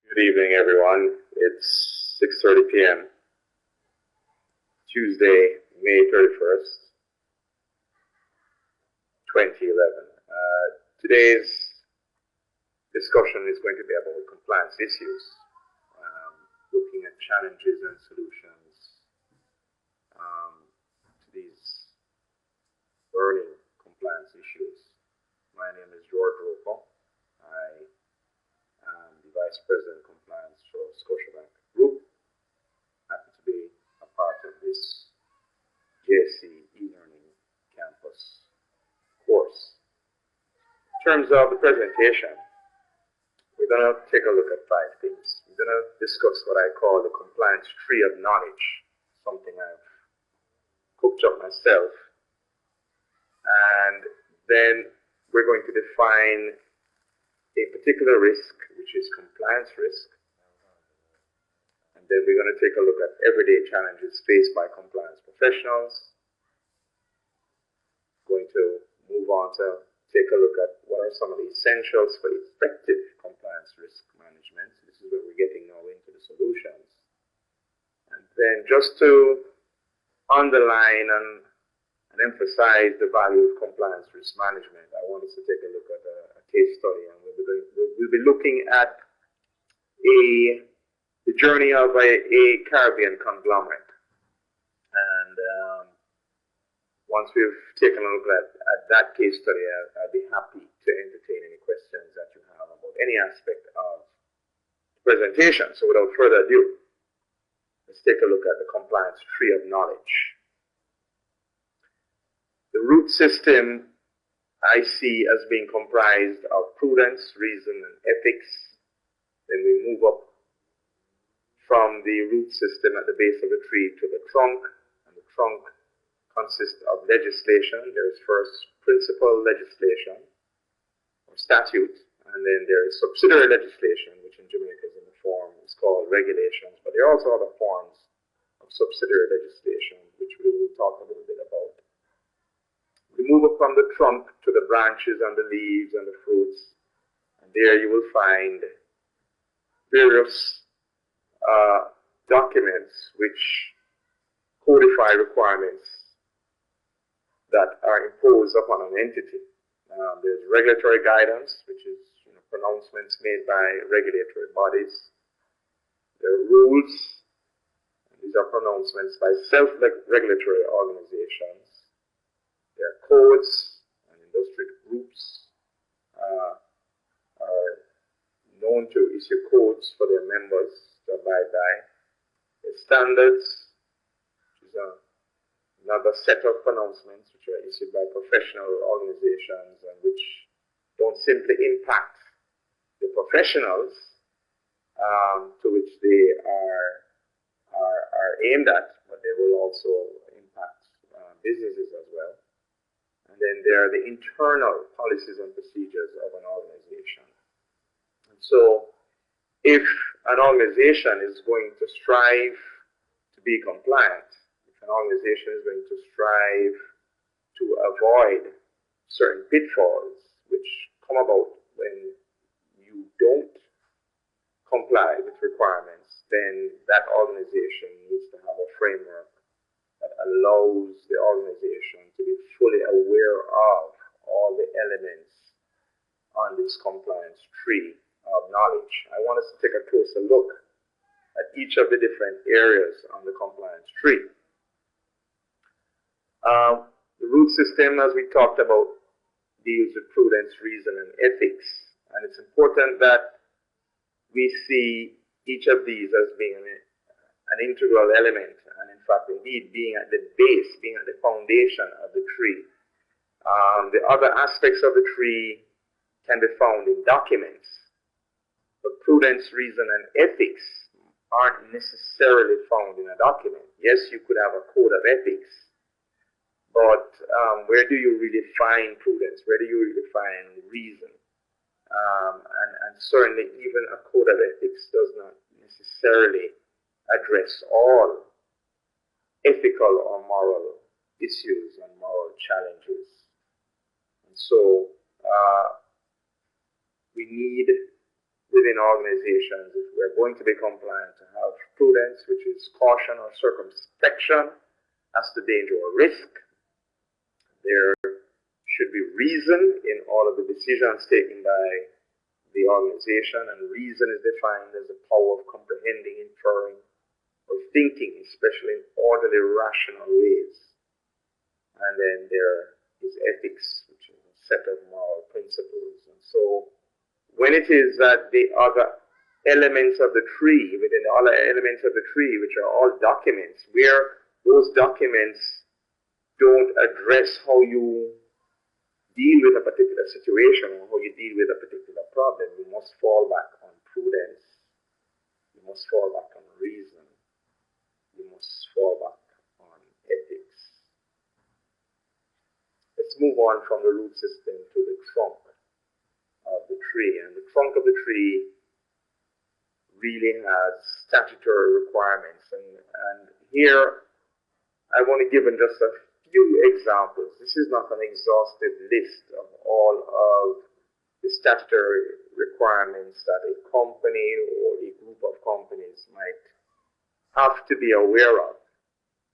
Good evening, everyone. It's 6:30 p.m. Tuesday, May 31st, 2011. Today's discussion is going to be about compliance issues, looking at challenges and solutions to these burning compliance issues. My name is George Rocco. I am the Vice President of Compliance for Scotiabank Group. Happy to be a part of this JSC e-learning campus course. In terms of the presentation, we're going to take a look at 5 things. We're going to discuss what I call the compliance tree of knowledge, something I've cooked up myself. And then we're going to define a particular risk, which is compliance risk. And then we're going to take a look at everyday challenges faced by compliance professionals. Going to move on to take a look at what are some of the essentials for effective compliance risk management. This is where we're getting now into the solutions. And then just to underline and emphasize the value of compliance risk management, I want us to take a look at a case study, and we'll be looking at the journey of a Caribbean conglomerate. And once we've taken a look at that case study, I'd be happy to entertain any questions that you have about any aspect of the presentation. So without further ado, let's take a look at the compliance tree of knowledge. The root system I see as being comprised of prudence, reason, and ethics. Then we move up from the root system at the base of the tree to the trunk, and the trunk consists of legislation. There is first principal legislation or statute, and then there is subsidiary legislation, which in Jamaica is in the form is called regulations, but there are also other forms of subsidiary legislation, which we will talk a little bit about. We move up from the trunk to the branches and the leaves and the fruits, and there you will find various documents which codify requirements that are imposed upon an entity. There's regulatory guidance, which is pronouncements made by regulatory bodies. There are rules, and these are pronouncements by self-regulatory organizations. There are codes, and industry groups are known to issue codes for their members to abide by. There's standards, which is another set of pronouncements which are issued by professional organizations and which don't simply impact the professionals to which they are aimed at, but they will also impact businesses as well. And then there are the internal policies and procedures of an organization. And so if an organization is going to strive to be compliant, an organization is going to strive to avoid certain pitfalls which come about when you don't comply with requirements, then that organization needs to have a framework that allows the organization to be fully aware of all the elements on this compliance tree of knowledge. I want us to take a closer look at each of the different areas on the compliance tree. The root system, as we talked about, deals with prudence, reason, and ethics. And it's important that we see each of these as being an integral element, and in fact, indeed, being at the base, being at the foundation of the tree. The other aspects of the tree can be found in documents, but prudence, reason, and ethics aren't necessarily found in a document. Yes, you could have a code of ethics, but where do you really find prudence? Where do you really find reason? And certainly even a code of ethics does not necessarily address all ethical or moral issues and moral challenges. And so we need within organizations, if we're going to be compliant, to have prudence, which is caution or circumspection as to danger or risk. There should be reason in all of the decisions taken by the organization, and reason is defined as the power of comprehending, inferring, or thinking, especially in orderly, rational ways. And then there is ethics, which is a set of moral principles. And so when it is that the other elements of the tree, within the other elements of the tree, which are all documents, where those documents don't address how you deal with a particular situation or how you deal with a particular problem, you must fall back on prudence, you must fall back on reason, you must fall back on ethics. Let's move on from the root system to the trunk of the tree. And the trunk of the tree really has statutory requirements. And here I want to give just a few examples. This is not an exhaustive list of all of the statutory requirements that a company or a group of companies might have to be aware of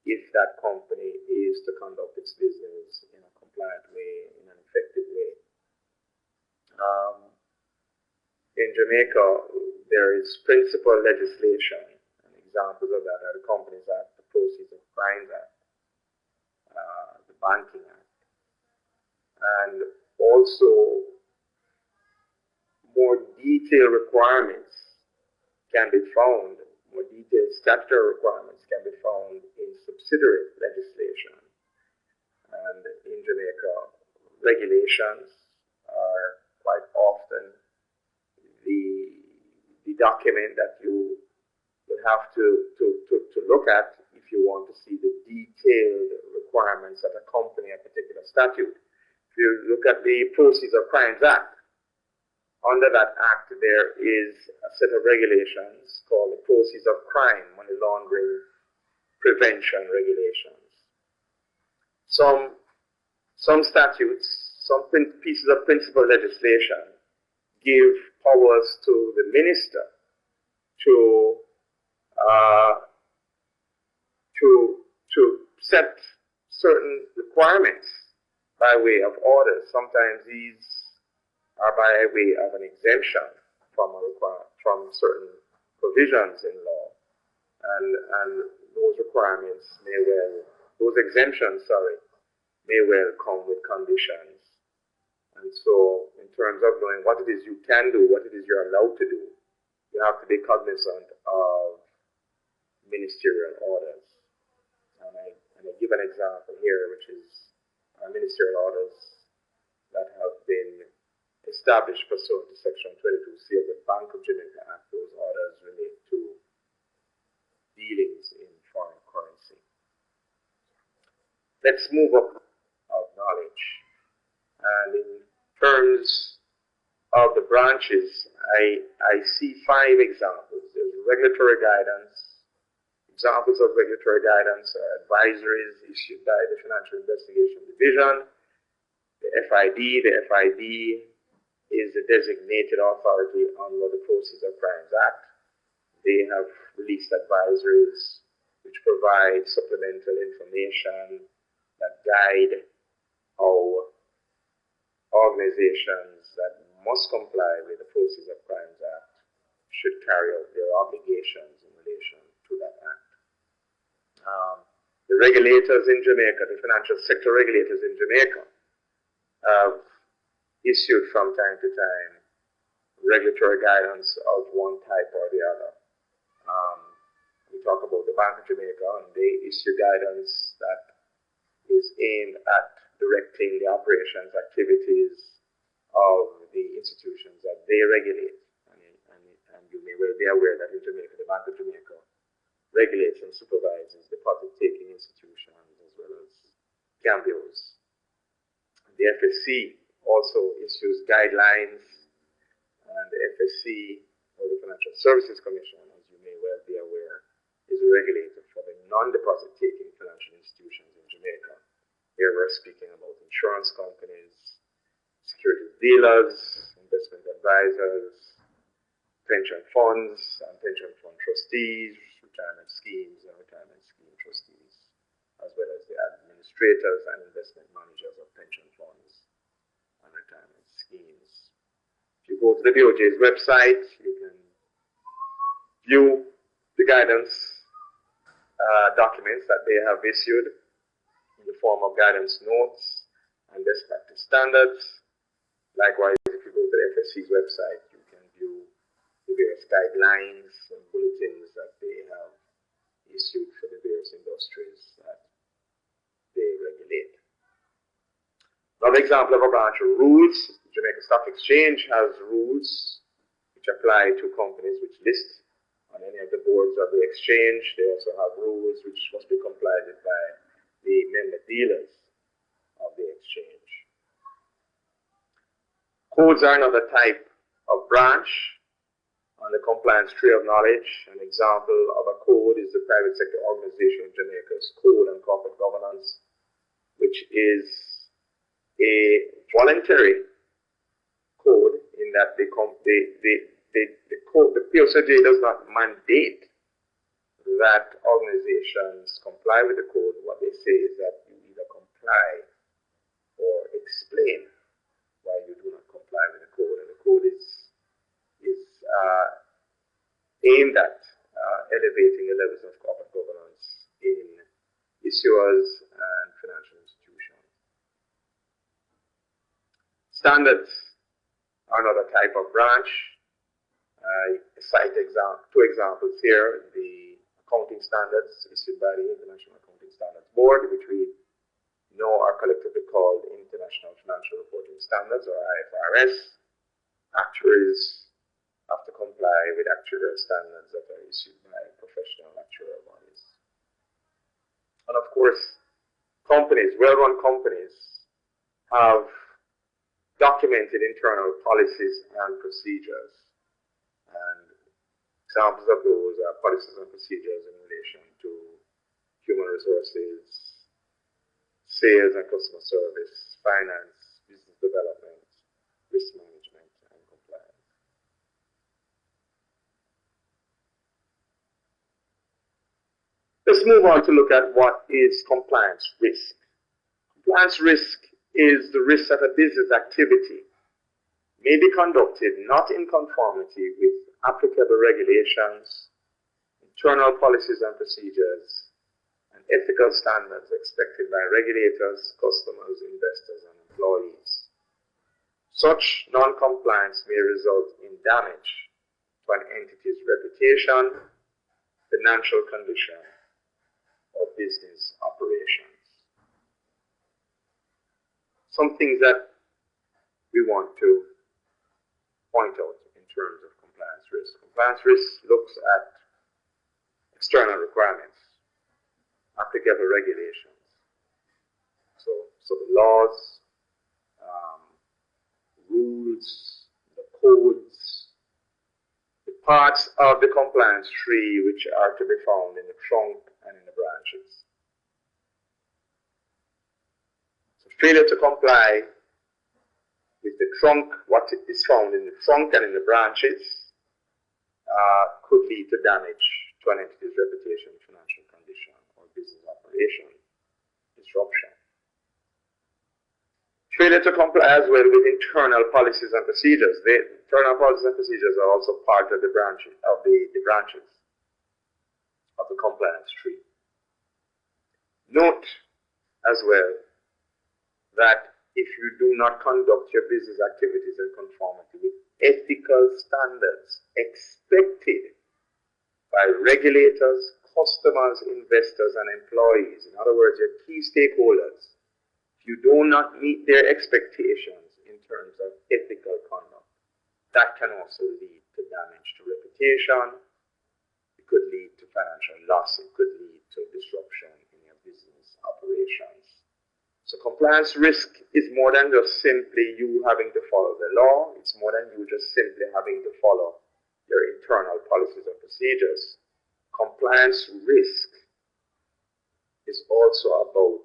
if that company is to conduct its business in a compliant way, in an effective way. In Jamaica, there is principal legislation, and examples of that are the Companies Act, the Proceeds of Crimes Act, the Banking Act, and also more detailed requirements can be found, more detailed statutory requirements can be found in subsidiary legislation. And in Jamaica, regulations are quite often the document that you would have to look at if you want to see the detailed requirements that accompany a particular statute. If you look at the Proceeds of Crimes Act, under that act there is a set of regulations called the Proceeds of Crime, Money Laundering Prevention Regulations. Some statutes, some pieces of principal legislation give powers to the minister to set certain requirements by way of orders. Sometimes these are by way of an exemption from certain provisions in law, and those requirements those exemptions may well come with conditions. And so, in terms of knowing what it is you can do, what it is you're allowed to do, you have to be cognizant of ministerial orders. And I give an example here, which is ministerial orders that have been established pursuant to Section 22C of the Bank of Jamaica Act. Those orders relate to dealings in foreign currency. Let's move up of knowledge. And in terms of the branches, I see 5 examples. There's regulatory guidance. Examples of regulatory guidance are advisories issued by the Financial Investigation Division, the FID. The FID is the designated authority under the Proceeds of Crimes Act. They have released advisories which provide supplemental information that guide how organizations that must comply with the Proceeds of Crimes Act should carry out their obligations in relation to that act. The regulators in Jamaica, the financial sector regulators in Jamaica, have issued from time to time regulatory guidance of one type or the other. We talk about the Bank of Jamaica, and they issue guidance that is aimed at directing the operations, activities of the institutions that they regulate. And you may well be aware that in Jamaica, the Bank of Jamaica regulates and supervises deposit-taking institutions as well as cambios. The FSC also issues guidelines, and the FSC, or the Financial Services Commission, as you may well be aware, is a regulator for the non-deposit-taking financial institutions in Jamaica. Here we're speaking about insurance companies, securities dealers, investment advisors, pension funds and pension fund trustees, retirement schemes and retirement scheme trustees, as well as the administrators and investment managers of pension funds and retirement schemes. If you go to the BOJ's website, you can view the guidance documents that they have issued in the form of guidance notes and best practice standards. Likewise, if you go to the FSC's website, you can view the various guidelines and bulletins that they have issued for the various industries that they regulate. Another example of a branch of rules, the Jamaica Stock Exchange has rules which apply to companies which list on any of the boards of the exchange. They also have rules which must be complied with by the member dealers of the exchange. Codes are another type of branch on the compliance tree of knowledge. An example of a code is the Private Sector Organization of Jamaica's Code on Corporate Governance, which is a voluntary code in that the POCJ does not mandate that organizations comply with the code. What they say is that you either comply or explain why you do not comply with the code. And the code is aimed at elevating the levels of corporate governance in issuers and financial institutions. Standards are another type of branch. I cite two examples here. The accounting standards issued by the International Accounting Standards Board, which we know are collectively called International Financial Reporting Standards, or IFRS. Actuaries have to comply with actuarial standards that are issued by professional actuarial bodies. And of course, companies, well-run companies, have documented internal policies and procedures. And examples of those are policies and procedures in relation to human resources, sales and customer service, finance, business development, risk management, and compliance. Let's move on to look at what is compliance risk. Compliance risk is the risk that a business activity may be conducted not in conformity with applicable regulations, internal policies and procedures, and ethical standards expected by regulators, customers, investors, and employees. Such non-compliance may result in damage to an entity's reputation, financial condition, or business operations. Some things that we want to point out in terms of compliance risk. Compliance risk looks at external requirements, applicable regulations. So the laws, rules, the codes, the parts of the compliance tree which are to be found in the trunk and in the branches. So failure to comply with the trunk, what is found in the trunk and in the branches, could lead to damage to an entity's reputation, financial condition, or business operation disruption. Failure to comply as well with internal policies and procedures. The internal policies and procedures are also part of the branches of the branches of the compliance tree. Note as well that if you do not conduct your business activities in conformity with ethical standards expected by regulators, customers, investors, and employees, in other words, your key stakeholders, if you do not meet their expectations in terms of ethical conduct, that can also lead to damage to reputation. It could lead to financial loss. It could lead to disruption in your business operations. So compliance risk is more than just simply you having to follow the law. It's more than you just simply having to follow your internal policies and procedures. Compliance risk is also about